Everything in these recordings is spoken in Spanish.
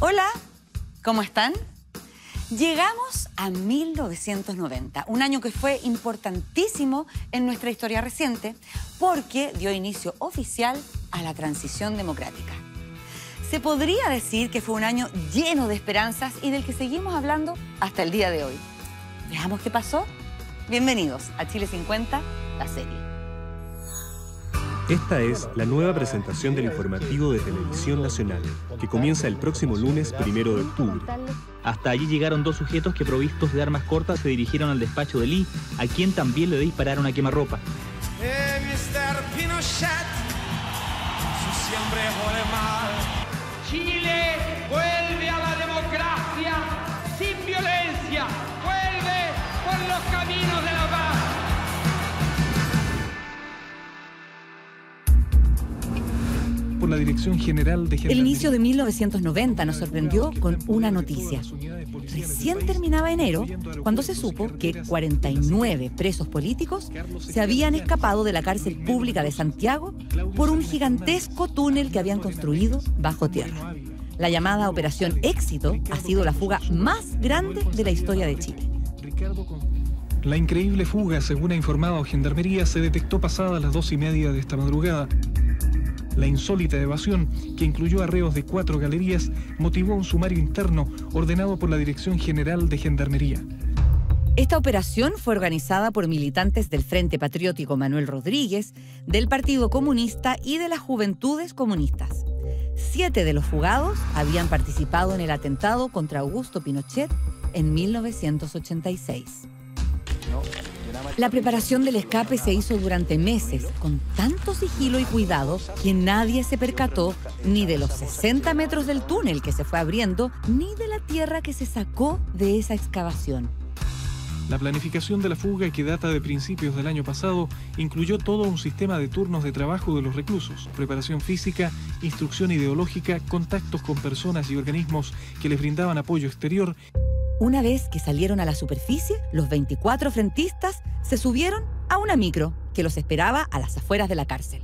Hola, ¿cómo están? Llegamos a 1990, un año que fue importantísimo en nuestra historia reciente porque dio inicio oficial a la transición democrática. Se podría decir que fue un año lleno de esperanzas y del que seguimos hablando hasta el día de hoy. Veamos qué pasó. Bienvenidos a Chile 50, la serie. Esta es la nueva presentación del informativo de Televisión Nacional, que comienza el próximo lunes 1 de octubre. Hasta allí llegaron dos sujetos que, provistos de armas cortas, se dirigieron al despacho de Lee, a quien también le dispararon a quemarropa. Mr. Pinochet, su siempre jode mal. Chile vuelve a la democracia sin violencia, vuelve por los caminos de la paz. Por la Dirección General de Gendarmería. El inicio de 1990 nos sorprendió con una noticia. Recién terminaba enero cuando se supo que 49 presos políticos se habían escapado de la cárcel pública de Santiago por un gigantesco túnel que habían construido bajo tierra. La llamada Operación Éxito ha sido la fuga más grande de la historia de Chile. La increíble fuga, según ha informado Gendarmería, se detectó pasadas las 2:30 de esta madrugada. La insólita evasión, que incluyó arreos de 4 galerías, motivó un sumario interno ordenado por la Dirección General de Gendarmería. Esta operación fue organizada por militantes del Frente Patriótico Manuel Rodríguez, del Partido Comunista y de las Juventudes Comunistas. 7 de los fugados habían participado en el atentado contra Augusto Pinochet en 1986. La preparación del escape se hizo durante meses, con tanto sigilo y cuidado que nadie se percató ni de los 60 metros del túnel que se fue abriendo, ni de la tierra que se sacó de esa excavación. La planificación de la fuga, que data de principios del año pasado, incluyó todo un sistema de turnos de trabajo de los reclusos, preparación física, instrucción ideológica, contactos con personas y organismos que les brindaban apoyo exterior. Una vez que salieron a la superficie, los 24 frentistas se subieron a una micro que los esperaba a las afueras de la cárcel.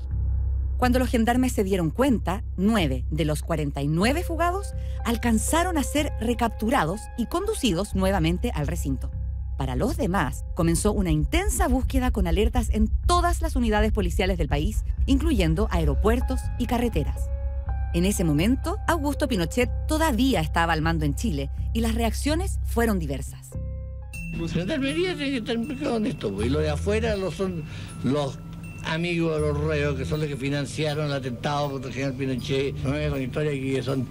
Cuando los gendarmes se dieron cuenta, 9 de los 49 fugados alcanzaron a ser recapturados y conducidos nuevamente al recinto. Para los demás, comenzó una intensa búsqueda con alertas en todas las unidades policiales del país, incluyendo aeropuertos y carreteras. En ese momento, Augusto Pinochet todavía estaba al mando en Chile y las reacciones fueron diversas. La Gendarmería tiene que estar implicado en esto, y los de afuera son los amigos de los reos, que son los que financiaron el atentado contra el general Pinochet. No es con historia que son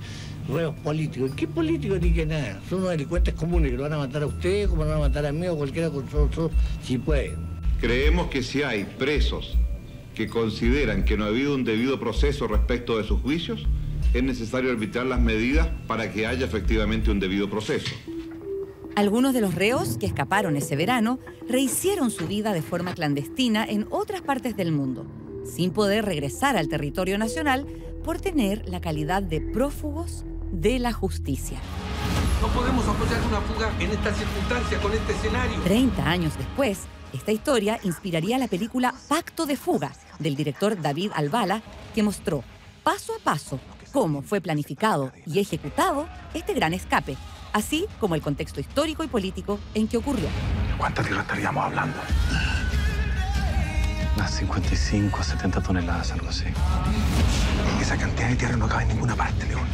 reos políticos. ¿Qué políticos ni que nada? Son unos delincuentes comunes que lo van a matar a ustedes, como lo van a matar a mí o cualquiera con nosotros, si pueden. Creemos que si hay presos que consideran que no ha habido un debido proceso respecto de sus juicios, es necesario arbitrar las medidas para que haya efectivamente un debido proceso. Algunos de los reos que escaparon ese verano rehicieron su vida de forma clandestina en otras partes del mundo, sin poder regresar al territorio nacional por tener la calidad de prófugos de la justicia. No podemos apoyar una fuga en esta circunstancia, con este escenario. 30 años después, esta historia inspiraría la película Pacto de Fuga, del director David Albala, que mostró paso a paso cómo fue planificado y ejecutado este gran escape, así como el contexto histórico y político en que ocurrió. ¿Cuánta tierra estaríamos hablando? Unas 55 a 70 toneladas, algo así. Esa cantidad de tierra no cabe en ninguna parte, León.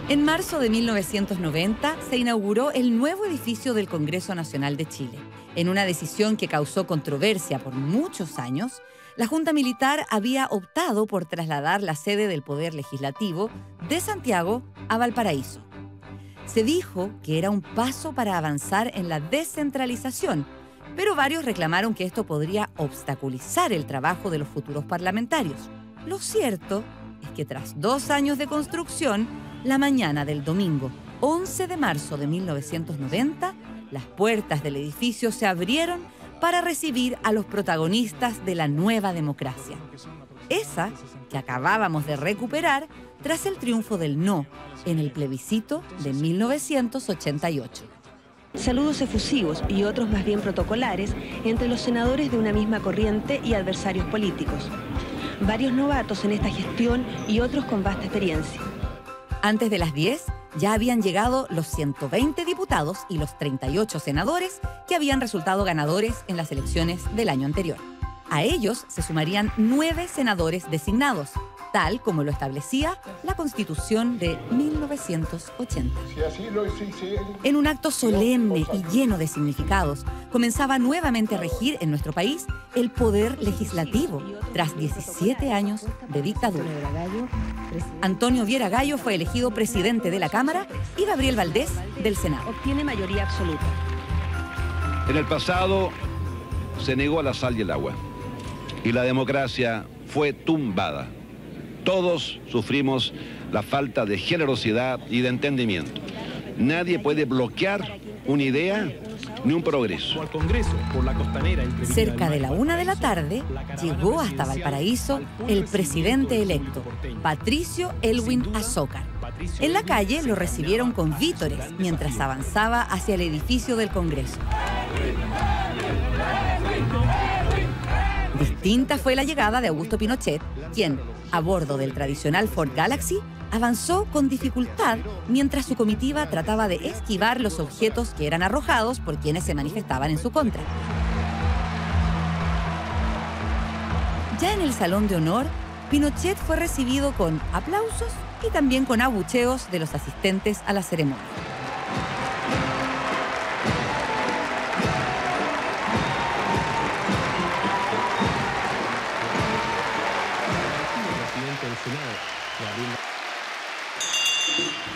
En marzo de 1990 se inauguró el nuevo edificio del Congreso Nacional de Chile. En una decisión que causó controversia por muchos años, la Junta Militar había optado por trasladar la sede del Poder Legislativo de Santiago a Valparaíso. Se dijo que era un paso para avanzar en la descentralización, pero varios reclamaron que esto podría obstaculizar el trabajo de los futuros parlamentarios. Lo cierto es que tras 2 años de construcción, la mañana del domingo 11 de marzo de 1990, las puertas del edificio se abrieron para recibir a los protagonistas de la nueva democracia. Esa que acabábamos de recuperar tras el triunfo del no en el plebiscito de 1988. Saludos efusivos y otros más bien protocolares entre los senadores de una misma corriente y adversarios políticos. varios novatos en esta gestión y otros con vasta experiencia. Antes de las 10 ya habían llegado los 120 diputados y los 38 senadores que habían resultado ganadores en las elecciones del año anterior. A ellos se sumarían 9 senadores designados, tal como lo establecía la Constitución de 1980. En un acto solemne y lleno de significados, comenzaba nuevamente a regir en nuestro país el poder legislativo, tras 17 años de dictadura. Antonio Viera Gallo fue elegido presidente de la Cámara y Gabriel Valdés del Senado. Obtiene mayoría absoluta. En el pasado se negó la sal y el agua, y la democracia fue tumbada. Todos sufrimos la falta de generosidad y de entendimiento. Nadie puede bloquear una idea ni un progreso. Cerca de la 1 de la tarde, llegó hasta Valparaíso el presidente electo, Patricio Elwin Azócar. En la calle lo recibieron con vítores mientras avanzaba hacia el edificio del Congreso. Distinta fue la llegada de Augusto Pinochet, quien, a bordo del tradicional Ford Galaxy, avanzó con dificultad mientras su comitiva trataba de esquivar los objetos que eran arrojados por quienes se manifestaban en su contra. Ya en el Salón de Honor, Pinochet fue recibido con aplausos y también con abucheos de los asistentes a la ceremonia.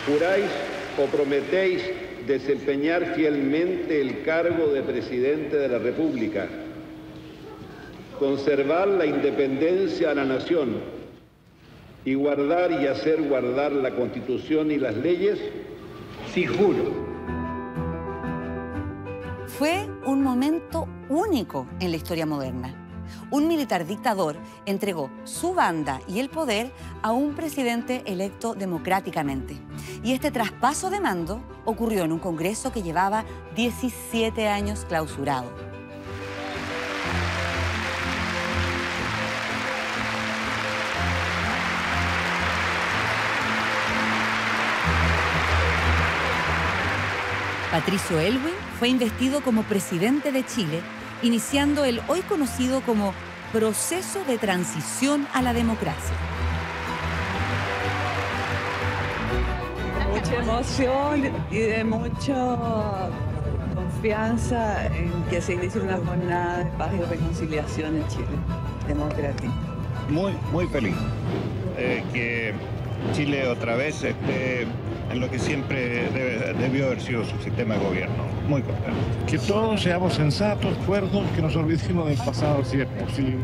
¿Juráis o prometéis desempeñar fielmente el cargo de presidente de la República, conservar la independencia de la nación y guardar y hacer guardar la Constitución y las leyes? Sí, juro. Fue un momento único en la historia moderna. Un militar dictador entregó su banda y el poder a un presidente electo democráticamente. Y este traspaso de mando ocurrió en un Congreso que llevaba 17 años clausurado. Patricio Elwin fue investido como presidente de Chile, iniciando el hoy conocido como proceso de transición a la democracia. Mucha emoción y de mucha confianza en que se inicie una jornada de paz y reconciliación en Chile democrática. Muy feliz que Chile otra vez esté en lo que siempre debió haber sido su sistema de gobierno. Muy contento. Que todos seamos sensatos, cuerdos, que nos olvidemos del pasado si es posible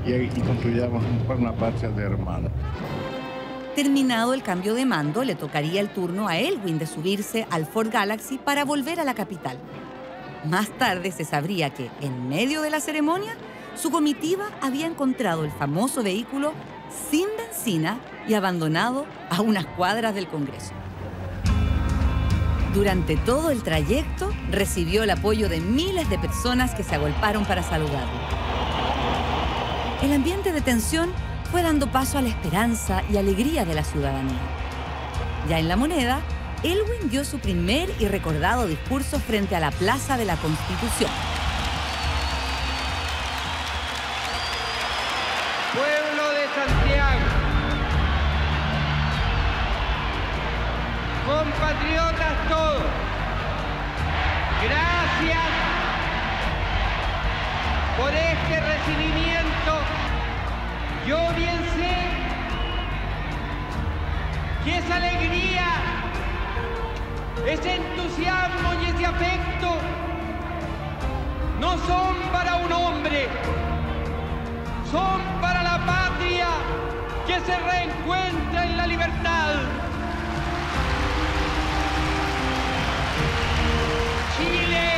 y construyamos una patria de hermanos. Terminado el cambio de mando, le tocaría el turno a Elwin de subirse al Ford Galaxy para volver a la capital. Más tarde se sabría que, en medio de la ceremonia, su comitiva había encontrado el famoso vehículo sin benzina y abandonado a unas cuadras del Congreso. Durante todo el trayecto, recibió el apoyo de miles de personas que se agolparon para saludarlo. El ambiente de tensión fue dando paso a la esperanza y alegría de la ciudadanía. Ya en La Moneda, Elwin dio su primer y recordado discurso frente a la Plaza de la Constitución. Pueblo de Santiago, compatriotas todos, gracias por este recibimiento. Yo bien sé que esa alegría, ese entusiasmo y ese afecto no son para un hombre, son para la patria que se reencuentra en la libertad. Chile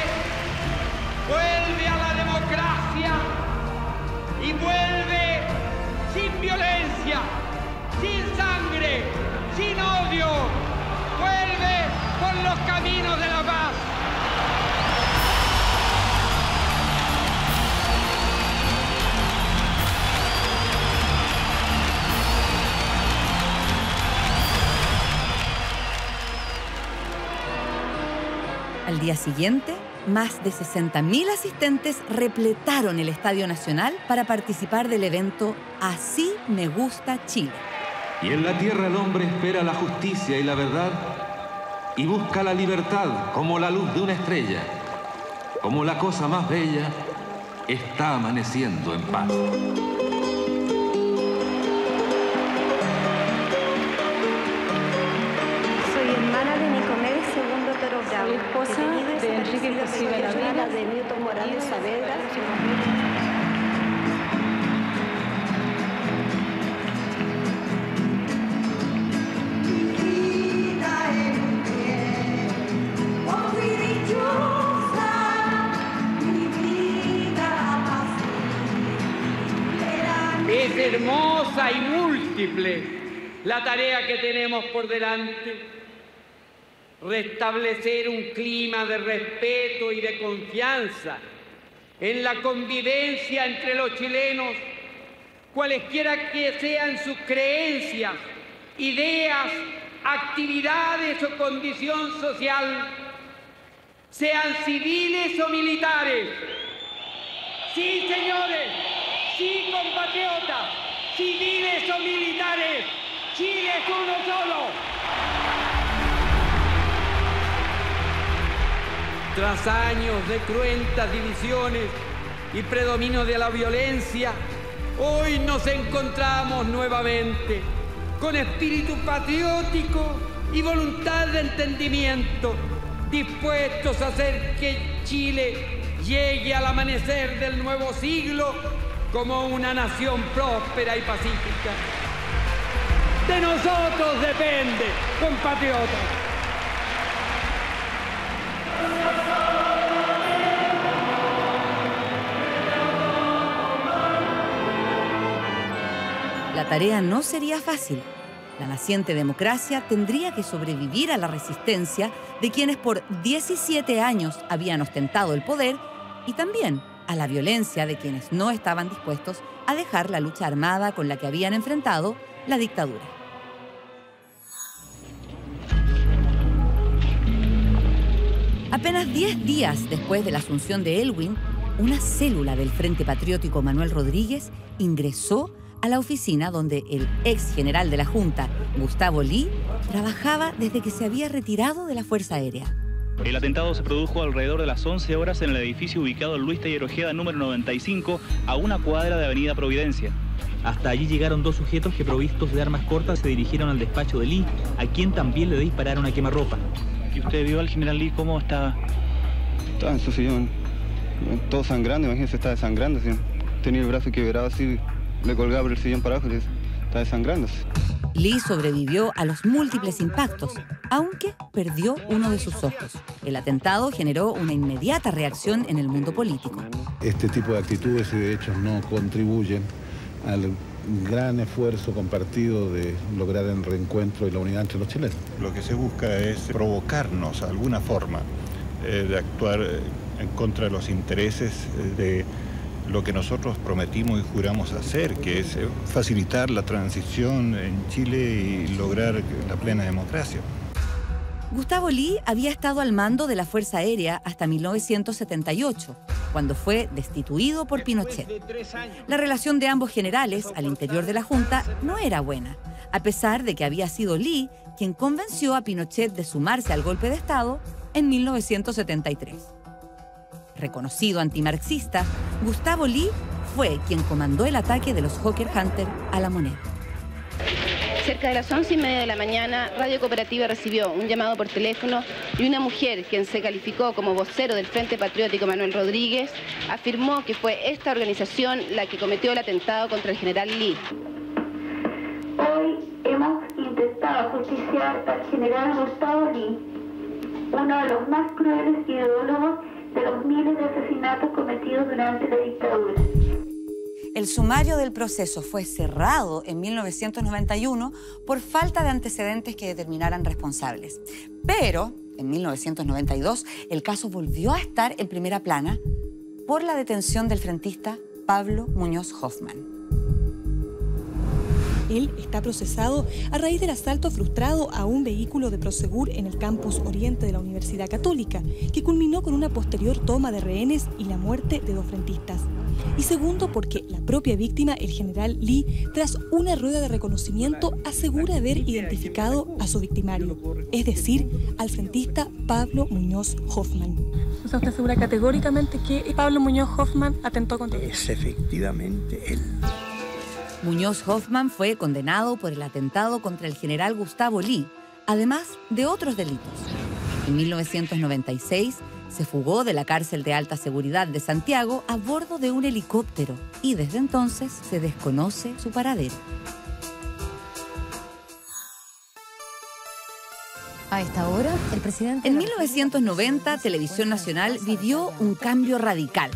vuelve a la democracia y vuelve sin violencia, sin sangre, sin odio. Vuelve por los caminos de la paz. Al día siguiente, más de 60.000 asistentes repletaron el Estadio Nacional para participar del evento Así me gusta Chile. Y en la tierra el hombre espera la justicia y la verdad y busca la libertad como la luz de una estrella. Como la cosa más bella, está amaneciendo en paz. Soy hermana de Nicomedes II Torogrado. Soy esposa de Enrique Cosío Galavera, de Newton Morales Saavedra. Es hermosa y múltiple la tarea que tenemos por delante. Restablecer un clima de respeto y de confianza en la convivencia entre los chilenos, cualesquiera que sean sus creencias, ideas, actividades o condición social, sean civiles o militares. Sí, señores. Sí, compatriotas, civiles o militares, Chile es uno solo. Tras años de cruentas divisiones y predominio de la violencia, hoy nos encontramos nuevamente con espíritu patriótico y voluntad de entendimiento, dispuestos a hacer que Chile llegue al amanecer del nuevo siglo como una nación próspera y pacífica. De nosotros depende, compatriotas. La tarea no sería fácil. La naciente democracia tendría que sobrevivir a la resistencia de quienes por 17 años habían ostentado el poder y también a la violencia de quienes no estaban dispuestos a dejar la lucha armada con la que habían enfrentado la dictadura. Apenas 10 días después de la asunción de Elwin, una célula del Frente Patriótico Manuel Rodríguez ingresó a la oficina donde el ex general de la Junta, Gustavo Lee, trabajaba desde que se había retirado de la Fuerza Aérea. El atentado se produjo alrededor de las 11 horas en el edificio ubicado en Luis Taller Ojeda número 95, a una cuadra de Avenida Providencia. Hasta allí llegaron dos sujetos que, provistos de armas cortas, se dirigieron al despacho de Lee, a quien también le dispararon a quemarropa. ¿Y usted vio al general Lee cómo estaba? Estaba en su sillón, todo sangrando, imagínese, estaba desangrando. Tenía el brazo quebrado así, le colgaba por el sillón para abajo, estaba desangrándose. Lee sobrevivió a los múltiples impactos, aunque perdió uno de sus ojos. El atentado generó una inmediata reacción en el mundo político. Este tipo de actitudes y de hechos no contribuyen al gran esfuerzo compartido de lograr el reencuentro y la unidad entre los chilenos. Lo que se busca es provocarnos a alguna forma de actuar en contra de los intereses de lo que nosotros prometimos y juramos hacer, que es facilitar la transición en Chile y lograr la plena democracia. Gustavo Lee había estado al mando de la Fuerza Aérea hasta 1978, cuando fue destituido por Pinochet. La relación de ambos generales al interior de la Junta no era buena, a pesar de que había sido Lee quien convenció a Pinochet de sumarse al golpe de Estado en 1973. Reconocido antimarxista, Gustavo Lee fue quien comandó el ataque de los Hawker Hunter a La Moneda. Cerca de las 11:30 de la mañana, Radio Cooperativa recibió un llamado por teléfono y una mujer, quien se calificó como vocero del Frente Patriótico Manuel Rodríguez, afirmó que fue esta organización la que cometió el atentado contra el general Lee. Hoy hemos intentado justiciar al general Gustavo Lee, uno de los más crueles ideólogos de los miles de asesinatos cometidos durante la dictadura. El sumario del proceso fue cerrado en 1991 por falta de antecedentes que determinaran responsables. Pero en 1992 el caso volvió a estar en primera plana por la detención del frentista Pablo Muñoz Hoffmann. Él está procesado a raíz del asalto frustrado a un vehículo de Prosegur en el campus oriente de la Universidad Católica, que culminó con una posterior toma de rehenes y la muerte de 2 frentistas. Y segundo, porque la propia víctima, el general Lee, tras una rueda de reconocimiento, asegura haber identificado a su victimario, es decir, al frentista Pablo Muñoz Hoffmann. O sea, ¿usted asegura categóricamente que Pablo Muñoz Hoffmann atentó contra él? Es efectivamente él. Muñoz Hoffmann fue condenado por el atentado contra el general Gustavo Lee, además de otros delitos. En 1996 se fugó de la cárcel de alta seguridad de Santiago a bordo de un helicóptero y desde entonces se desconoce su paradero. A esta hora, el presidente... En 1990, Televisión Nacional vivió un cambio radical.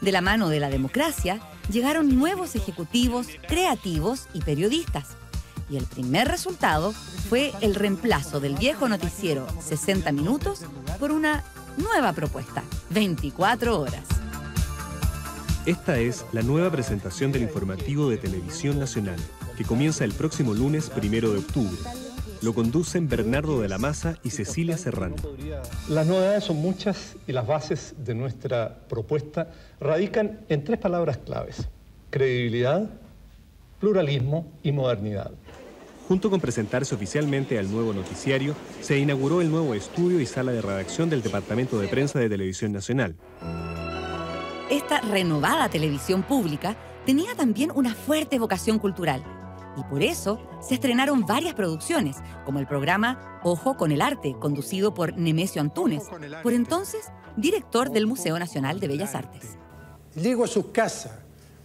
De la mano de la democracia, llegaron nuevos ejecutivos, creativos y periodistas. Y el primer resultado fue el reemplazo del viejo noticiero 60 minutos por una nueva propuesta, 24 horas. Esta es la nueva presentación del informativo de Televisión Nacional, que comienza el próximo lunes 1 de octubre. Lo conducen Bernardo de la Maza y Cecilia Serrano. Las novedades son muchas y las bases de nuestra propuesta radican en 3 palabras claves: credibilidad, pluralismo y modernidad. Junto con presentarse oficialmente al nuevo noticiario, se inauguró el nuevo estudio y sala de redacción del Departamento de Prensa de Televisión Nacional. Esta renovada televisión pública tenía también una fuerte vocación cultural. Y por eso se estrenaron varias producciones, como el programa Ojo con el Arte, conducido por Nemesio Antúnez, por entonces director del Museo Nacional de Bellas Artes. Llego a sus casas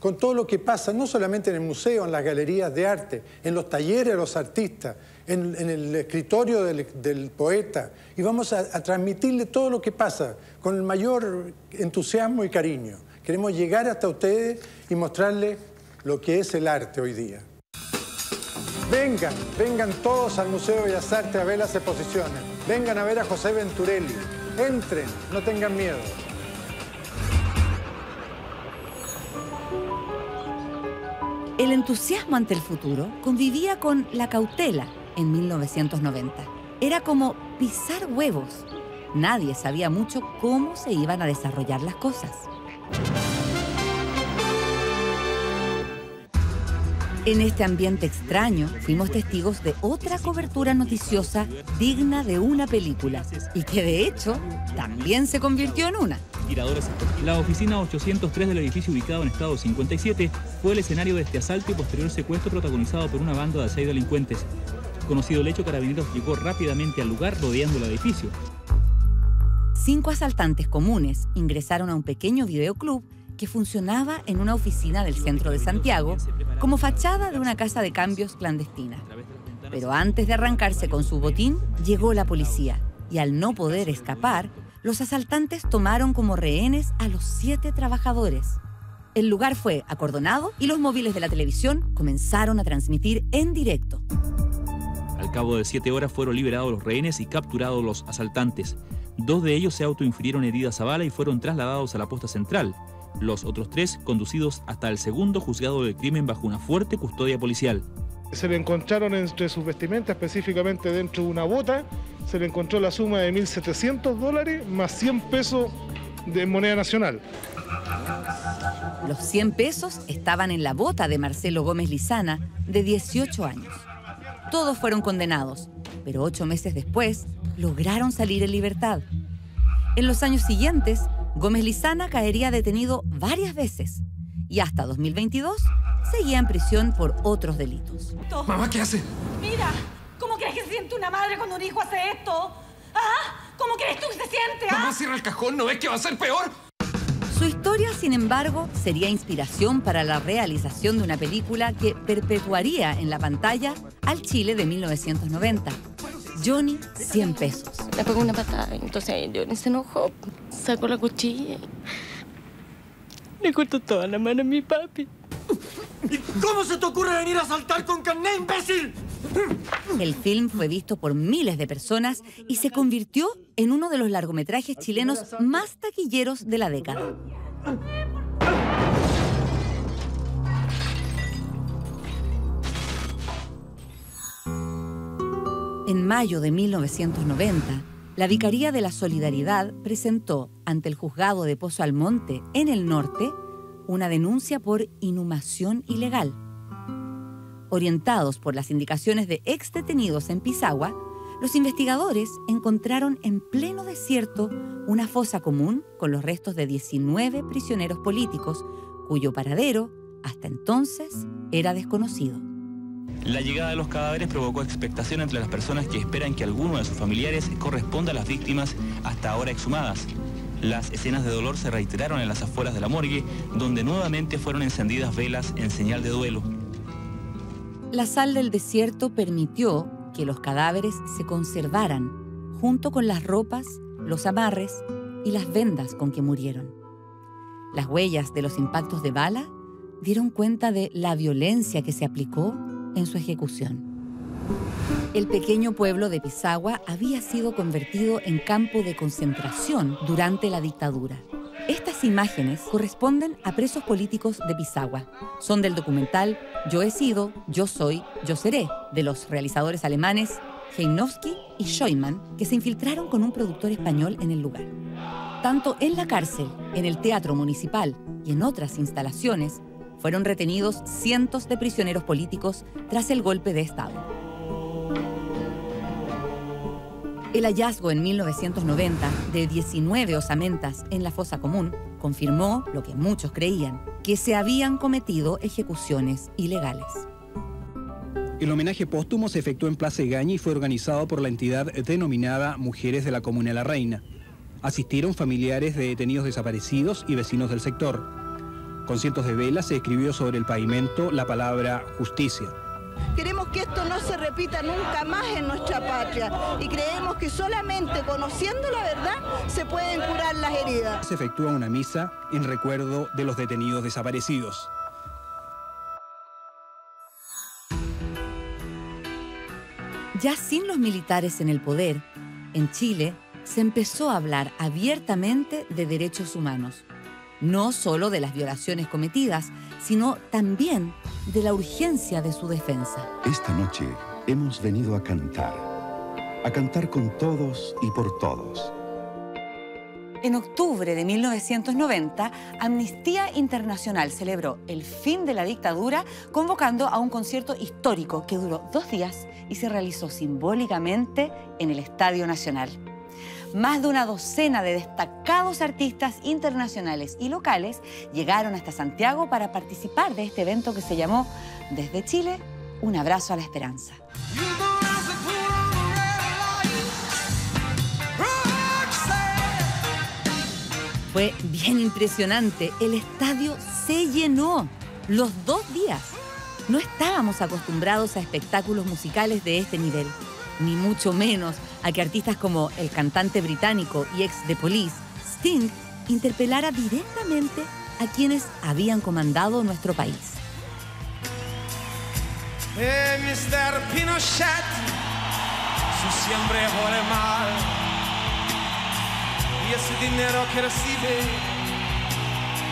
con todo lo que pasa, no solamente en el museo, en las galerías de arte, en los talleres de los artistas, en el escritorio del poeta, y vamos a transmitirle todo lo que pasa con el mayor entusiasmo y cariño. Queremos llegar hasta ustedes y mostrarles lo que es el arte hoy día. Vengan todos al Museo de Bellas Artes a ver las exposiciones. Vengan a ver a José Venturelli. Entren, no tengan miedo. El entusiasmo ante el futuro convivía con la cautela en 1990. Era como pisar huevos. Nadie sabía mucho cómo se iban a desarrollar las cosas. En este ambiente extraño, fuimos testigos de otra cobertura noticiosa digna de una película y que, de hecho, también se convirtió en una. La oficina 803 del edificio ubicado en estado 57 fue el escenario de este asalto y posterior secuestro protagonizado por una banda de 6 delincuentes. Conocido el hecho, Carabineros llegó rápidamente al lugar rodeando el edificio. 5 asaltantes comunes ingresaron a un pequeño videoclub que funcionaba en una oficina del centro de Santiago como fachada de una casa de cambios clandestina. Pero antes de arrancarse con su botín, llegó la policía y al no poder escapar, los asaltantes tomaron como rehenes a los 7 trabajadores. El lugar fue acordonado y los móviles de la televisión comenzaron a transmitir en directo. Al cabo de 7 horas fueron liberados los rehenes y capturados los asaltantes. 2 de ellos se autoinfirieron heridas a bala y fueron trasladados a la posta central. Los otros 3 conducidos hasta el segundo juzgado del crimen bajo una fuerte custodia policial. Se le encontraron entre sus vestimentas, específicamente dentro de una bota, se le encontró la suma de $1.700 más 100 pesos de moneda nacional. Los 100 pesos estaban en la bota de Marcelo Gómez Lizana, de 18 años. Todos fueron condenados, pero 8 meses después lograron salir en libertad. En los años siguientes, Gómez Lizana caería detenido varias veces y hasta 2022 seguía en prisión por otros delitos. Mamá, ¿qué hace? Mira, ¿cómo crees que se siente una madre cuando un hijo hace esto? ¿Ah? ¿Cómo crees tú que se siente? ¿Ah? Mamá, cierra el cajón, ¿no ves que va a ser peor? Su historia, sin embargo, sería inspiración para la realización de una película que perpetuaría en la pantalla al Chile de 1990. Johnny, 100 pesos. Le pegó una patada, entonces Johnny se enojó, sacó la cuchilla y le cortó toda la mano a mi papi. ¿Y cómo se te ocurre venir a saltar con carné, imbécil? El film fue visto por miles de personas y se convirtió en uno de los largometrajes chilenos más taquilleros de la década. En mayo de 1990, la Vicaría de la Solidaridad presentó ante el juzgado de Pozo Almonte, en el norte, una denuncia por inhumación ilegal. Orientados por las indicaciones de exdetenidos en Pisagua, los investigadores encontraron en pleno desierto una fosa común con los restos de 19 prisioneros políticos, cuyo paradero, hasta entonces, era desconocido. La llegada de los cadáveres provocó expectación entre las personas que esperan que alguno de sus familiares corresponda a las víctimas hasta ahora exhumadas. Las escenas de dolor se reiteraron en las afueras de la morgue, donde nuevamente fueron encendidas velas en señal de duelo. La sal del desierto permitió que los cadáveres se conservaran, junto con las ropas, los amarres y las vendas con que murieron. Las huellas de los impactos de bala dieron cuenta de la violencia que se aplicó en su ejecución. El pequeño pueblo de Pisagua había sido convertido en campo de concentración durante la dictadura. Estas imágenes corresponden a presos políticos de Pisagua. Son del documental Yo he sido, yo soy, yo seré, de los realizadores alemanes Heinowski y Scheumann, que se infiltraron con un productor español en el lugar. Tanto en la cárcel, en el teatro municipal y en otras instalaciones, fueron retenidos cientos de prisioneros políticos tras el golpe de Estado. El hallazgo en 1990 de 19 osamentas en la fosa común confirmó lo que muchos creían, que se habían cometido ejecuciones ilegales. El homenaje póstumo se efectuó en Plaza Egaña y fue organizado por la entidad denominada Mujeres de la Comuna de la Reina. Asistieron familiares de detenidos desaparecidos y vecinos del sector. Con cientos de velas se escribió sobre el pavimento la palabra justicia. Queremos que esto no se repita nunca más en nuestra patria y creemos que solamente conociendo la verdad se pueden curar las heridas. Se efectúa una misa en recuerdo de los detenidos desaparecidos. Ya sin los militares en el poder, en Chile se empezó a hablar abiertamente de derechos humanos. No solo de las violaciones cometidas, sino también de la urgencia de su defensa. Esta noche hemos venido a cantar con todos y por todos. En octubre de 1990, Amnistía Internacional celebró el fin de la dictadura convocando a un concierto histórico que duró 2 días y se realizó simbólicamente en el Estadio Nacional. Más de una docena de destacados artistas internacionales y locales llegaron hasta Santiago para participar de este evento que se llamó Desde Chile, un abrazo a la esperanza. Fue bien impresionante, el estadio se llenó los 2 días. No estábamos acostumbrados a espectáculos musicales de este nivel, ni mucho menos a que artistas como el cantante británico y ex The Police, Sting, interpelara directamente a quienes habían comandado nuestro país. Mr. Pinochet, su siempre jode mal, y ese dinero que recibe,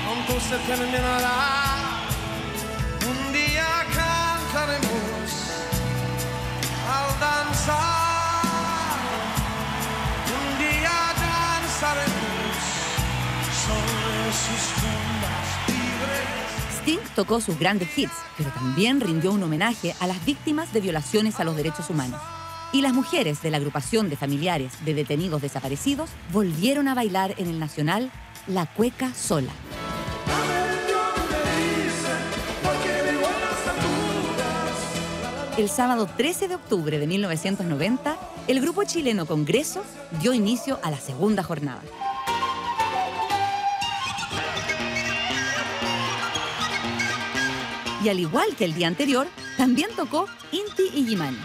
pronto se terminará. Un día cantaremos al danzar, un día danzaremos sobre sus tumbas libres. Sting tocó sus grandes hits, pero también rindió un homenaje a las víctimas de violaciones a los derechos humanos. Y las mujeres de la agrupación de familiares de detenidos desaparecidos volvieron a bailar en el Nacional la cueca sola. El sábado 13 de octubre de 1990, el grupo chileno Congreso dio inicio a la segunda jornada. Y al igual que el día anterior, también tocó Inti Illimani.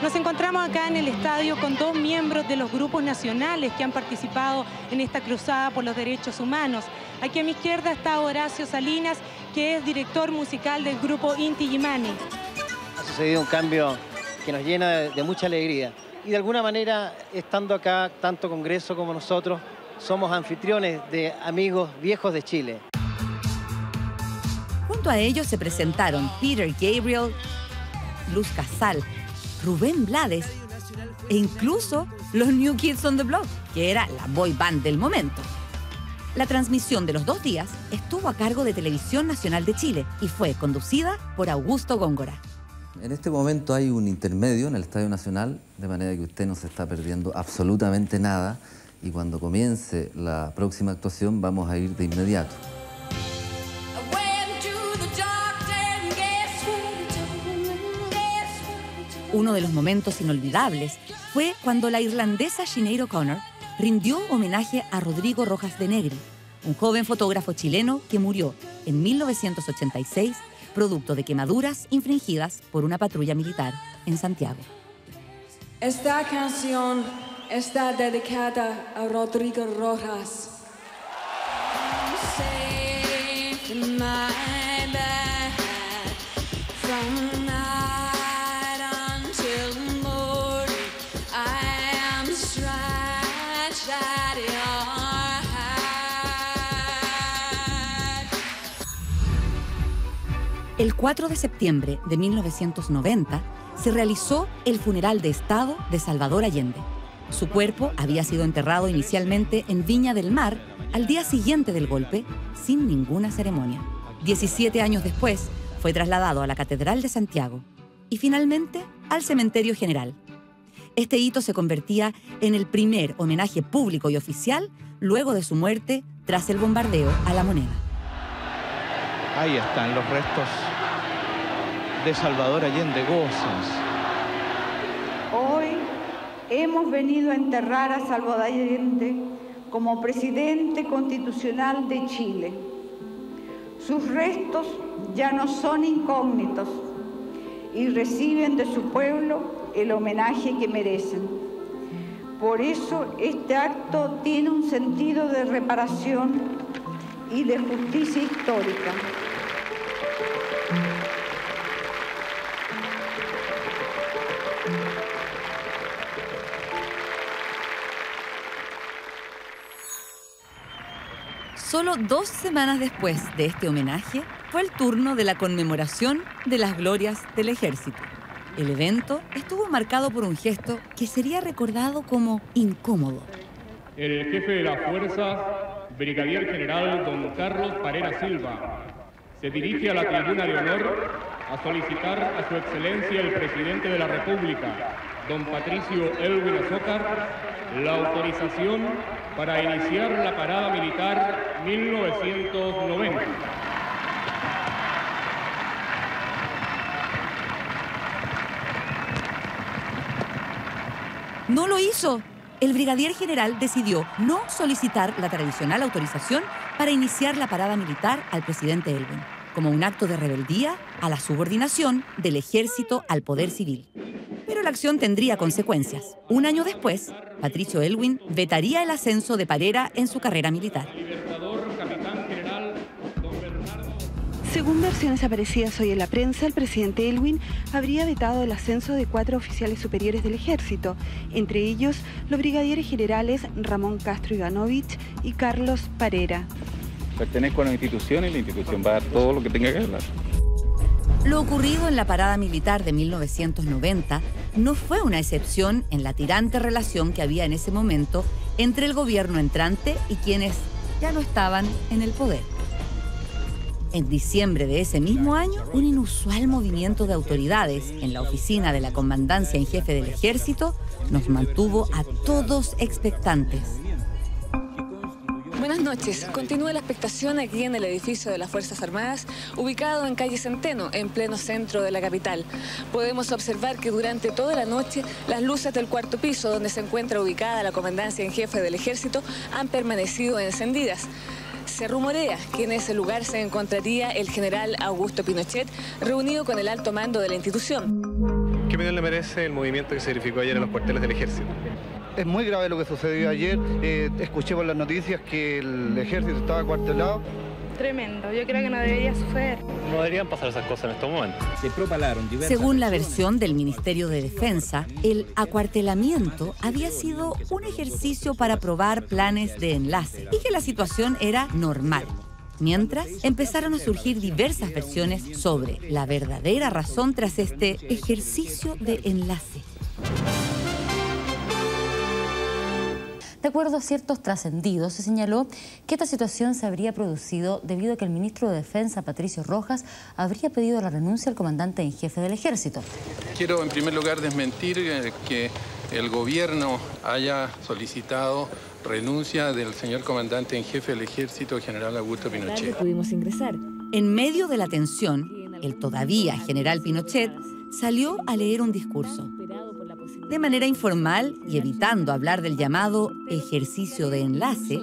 Nos encontramos acá en el estadio con 2 miembros de los grupos nacionales que han participado en esta cruzada por los derechos humanos. Aquí a mi izquierda está Horacio Salinas, que es director musical del grupo Inti Illimani. Ha sucedido un cambio que nos llena de mucha alegría. Y de alguna manera, estando acá, tanto Congreso como nosotros, somos anfitriones de amigos viejos de Chile. Fue Junto a ellos se presentaron Peter Gabriel, Luz Casal, Rubén Blades e incluso los New Kids on the Block, que era la boy band del momento. La transmisión de los 2 días estuvo a cargo de Televisión Nacional de Chile y fue conducida por Augusto Góngora. En este momento hay un intermedio en el Estadio Nacional, de manera que usted no se está perdiendo absolutamente nada y cuando comience la próxima actuación vamos a ir de inmediato. Uno de los momentos inolvidables fue cuando la irlandesa Sinead O'Connor rindió homenaje a Rodrigo Rojas de Negri, un joven fotógrafo chileno que murió en 1986 producto de quemaduras infringidas por una patrulla militar en Santiago. Esta canción está dedicada a Rodrigo Rojas. El 4 de septiembre de 1990 se realizó el funeral de Estado de Salvador Allende. Su cuerpo había sido enterrado inicialmente en Viña del Mar al día siguiente del golpe, sin ninguna ceremonia. 17 años después, fue trasladado a la Catedral de Santiago y finalmente al Cementerio General. Este hito se convertía en el primer homenaje público y oficial luego de su muerte tras el bombardeo a La Moneda. Ahí están los restos de Salvador Allende Gozas. Hoy hemos venido a enterrar a Salvador Allende como presidente constitucional de Chile. Sus restos ya no son incógnitos y reciben de su pueblo el homenaje que merecen. Por eso este acto tiene un sentido de reparación y de justicia histórica. Solo 2 semanas después de este homenaje, fue el turno de la conmemoración de las glorias del Ejército. El evento estuvo marcado por un gesto que sería recordado como incómodo. El jefe de las fuerzas, brigadier general don Carlos Parera Silva, se dirige a la tribuna de honor a solicitar a su excelencia el presidente de la República, don Patricio Elwin Azócar, la autorización para iniciar la parada militar 1990. No lo hizo. El brigadier general decidió no solicitar la tradicional autorización para iniciar la parada militar al presidente Elwin, como un acto de rebeldía a la subordinación del ejército al poder civil. Pero la acción tendría consecuencias. Un año después, Patricio Elwin vetaría el ascenso de Parera en su carrera militar. Según versiones aparecidas hoy en la prensa, el presidente Elwin habría vetado el ascenso de 4 oficiales superiores del ejército, entre ellos los brigadieres generales Ramón Castro Ivanovich y Carlos Parera. Pertenezco a una institución y la institución va a dar todo lo que tenga que dar. Lo ocurrido en la parada militar de 1990 no fue una excepción en la tirante relación que había en ese momento entre el gobierno entrante y quienes ya no estaban en el poder. En diciembre de ese mismo año, un inusual movimiento de autoridades en la oficina de la Comandancia en Jefe del Ejército nos mantuvo a todos expectantes. Buenas noches. Continúa la expectación aquí en el edificio de las Fuerzas Armadas, ubicado en calle Centeno, en pleno centro de la capital. Podemos observar que durante toda la noche las luces del 4º piso, donde se encuentra ubicada la Comandancia en Jefe del Ejército, han permanecido encendidas. Se rumorea que en ese lugar se encontraría el general Augusto Pinochet, reunido con el alto mando de la institución. ¿Qué opinión le merece el movimiento que se verificó ayer en los cuarteles del Ejército? Es muy grave lo que sucedió ayer. Escuché por las noticias que el ejército estaba acuartelado. Tremendo, yo creo que no debería suceder. No deberían pasar esas cosas en estos momentos. Se propalaron diversas Según la versión del Ministerio de Defensa, el acuartelamiento había sido un ejercicio para probar planes de enlace y que la situación era normal. Mientras, empezaron a surgir diversas versiones sobre la verdadera razón tras este ejercicio de enlace. De acuerdo a ciertos trascendidos, se señaló que esta situación se habría producido debido a que el ministro de Defensa, Patricio Rojas, habría pedido la renuncia al comandante en jefe del Ejército. Quiero, en primer lugar, desmentir que el gobierno haya solicitado renuncia del señor comandante en jefe del Ejército, general Augusto Pinochet. Pudimos ingresar. En medio de la tensión, el todavía general Pinochet salió a leer un discurso. De manera informal y evitando hablar del llamado ejercicio de enlace,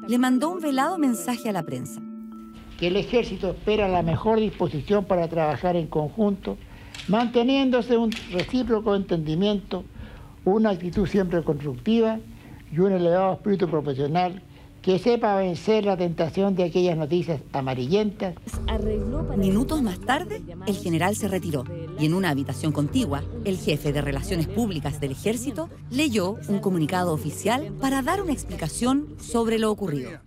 le mandó un velado mensaje a la prensa. Que el Ejército espera la mejor disposición para trabajar en conjunto, manteniéndose un recíproco entendimiento, una actitud siempre constructiva y un elevado espíritu profesional que sepa vencer la tentación de aquellas noticias amarillentas. Minutos más tarde, el general se retiró y en una habitación contigua, el jefe de Relaciones Públicas del Ejército leyó un comunicado oficial para dar una explicación sobre lo ocurrido.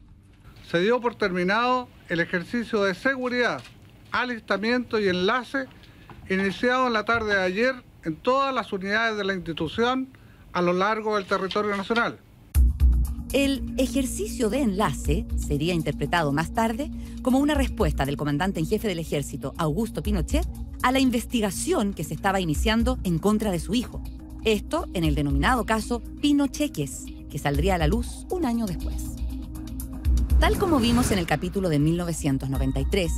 Se dio por terminado el ejercicio de seguridad, alistamiento y enlace iniciado en la tarde de ayer en todas las unidades de la institución a lo largo del territorio nacional. El ejercicio de enlace sería interpretado más tarde como una respuesta del comandante en jefe del Ejército, Augusto Pinochet, a la investigación que se estaba iniciando en contra de su hijo. Esto en el denominado caso Pinocheques, que saldría a la luz un año después. Tal como vimos en el capítulo de 1993,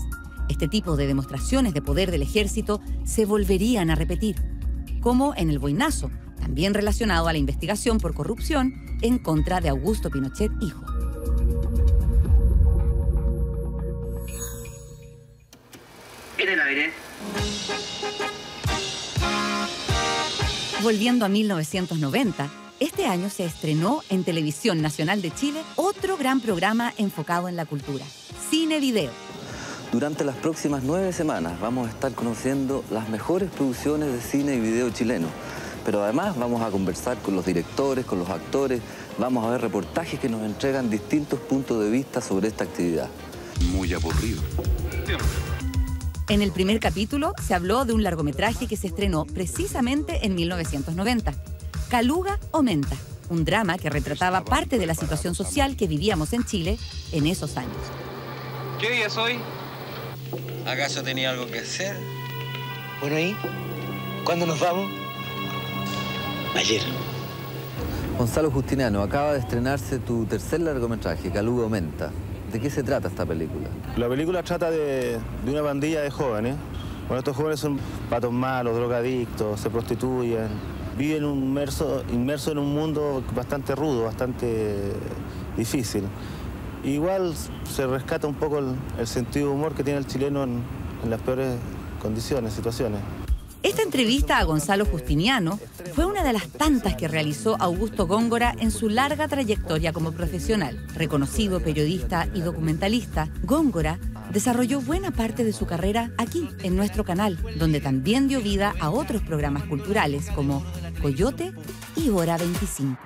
este tipo de demostraciones de poder del ejército se volverían a repetir, como en el Boinazo, también relacionado a la investigación por corrupción en contra de Augusto Pinochet, hijo. En el aire. Volviendo a 1990, este año se estrenó en Televisión Nacional de Chile otro gran programa enfocado en la cultura, Cine Video. Durante las próximas 9 semanas vamos a estar conociendo las mejores producciones de cine y video chileno. Pero además vamos a conversar con los directores, con los actores, vamos a ver reportajes que nos entregan distintos puntos de vista sobre esta actividad. Muy aburrido. En el primer capítulo se habló de un largometraje que se estrenó precisamente en 1990, Caluga o Menta, un drama que retrataba parte de la situación social que vivíamos en Chile en esos años. ¿Qué día es hoy? ¿Acaso tenía algo que hacer? Bueno, ¿y cuándo nos vamos? Ayer. Gonzalo Justiniano, acaba de estrenarse tu tercer largometraje, Caluga o Menta. ¿De qué se trata esta película? La película trata de una pandilla de jóvenes. Bueno, estos jóvenes son patos malos, drogadictos, se prostituyen, viven inmersos en un mundo bastante rudo, bastante difícil. Igual se rescata un poco el sentido de humor que tiene el chileno en las peores condiciones, situaciones. Esta entrevista a Gonzalo Justiniano fue una de las tantas que realizó Augusto Góngora en su larga trayectoria como profesional. Reconocido periodista y documentalista, Góngora desarrolló buena parte de su carrera aquí, en nuestro canal, donde también dio vida a otros programas culturales como Coyote y Hora 25.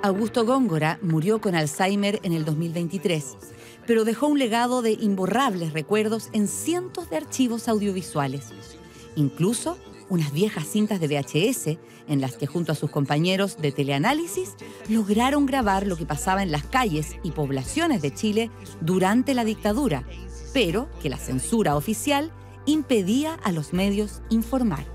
Augusto Góngora murió con Alzheimer en el 2023, pero dejó un legado de imborrables recuerdos en cientos de archivos audiovisuales. Incluso unas viejas cintas de VHS en las que junto a sus compañeros de teleanálisis lograron grabar lo que pasaba en las calles y poblaciones de Chile durante la dictadura, pero que la censura oficial impedía a los medios informar.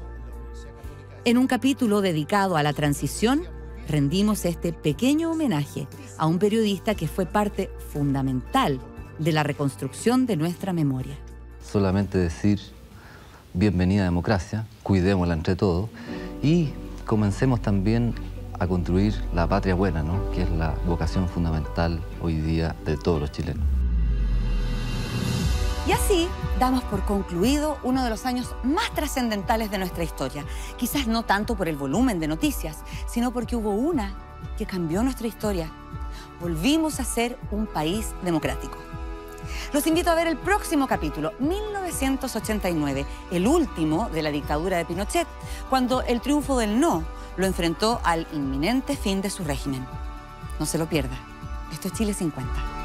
En un capítulo dedicado a la transición, rendimos este pequeño homenaje a un periodista que fue parte fundamental de la reconstrucción de nuestra memoria. Solamente decir bienvenida democracia, cuidémosla entre todos y comencemos también a construir la patria buena, ¿no? Que es la vocación fundamental hoy día de todos los chilenos. Y así damos por concluido uno de los años más trascendentales de nuestra historia. Quizás no tanto por el volumen de noticias, sino porque hubo una que cambió nuestra historia. Volvimos a ser un país democrático. Los invito a ver el próximo capítulo, 1989, el último de la dictadura de Pinochet, cuando el triunfo del no lo enfrentó al inminente fin de su régimen. No se lo pierda. Esto es Chile 50.